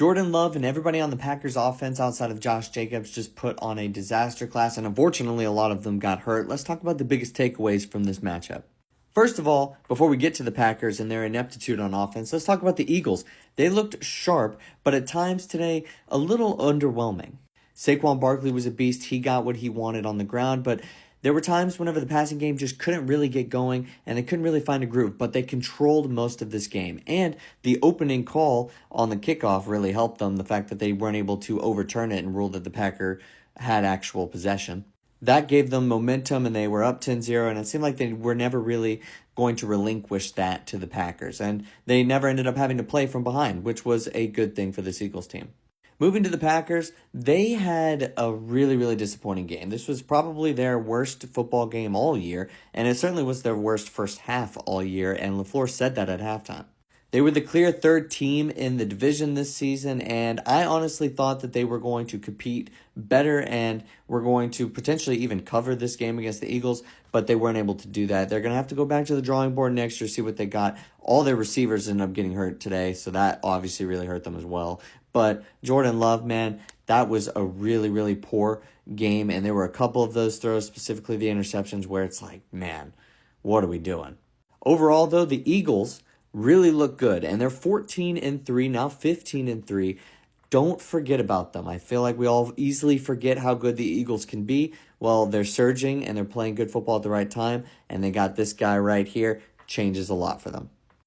Jordan Love and everybody on the Packers offense outside of Josh Jacobs just put on a disaster class, and unfortunately a lot of them got hurt. Let's talk about the biggest takeaways from this matchup. First of all, before we get to the Packers and their ineptitude on offense, let's talk about the Eagles. They looked sharp, but at times today, a little underwhelming. Saquon Barkley was a beast. He got what he wanted on the ground, but there were times whenever the passing game just couldn't really get going and they couldn't really find a groove, but they controlled most of this game. And the opening call on the kickoff really helped them, the fact that they weren't able to overturn it and rule that the Packer had actual possession. That gave them momentum, and they were up 10-0, and it seemed like they were never really going to relinquish that to the Packers. And they never ended up having to play from behind, which was a good thing for this Eagles team. Moving to the Packers, they had a really, really disappointing game. This was probably their worst football game all year, and it certainly was their worst first half all year, and LaFleur said that at halftime. They were the clear third team in the division this season, and I honestly thought that they were going to compete better and were going to potentially even cover this game against the Eagles, but they weren't able to do that. They're going to have to go back to the drawing board next year, see what they got. All their receivers ended up getting hurt today, so that obviously really hurt them as well. But Jordan Love, man, that was a really, really poor game, and there were a couple of those throws, specifically the interceptions, where it's like, man, what are we doing? Overall, though, the Eagles really look good, and they're 14-3, now 15-3. Don't forget about them. I feel like we all easily forget how good the Eagles can be. Well, they're surging, and they're playing good football at the right time, and they got this guy right here. Changes a lot for them.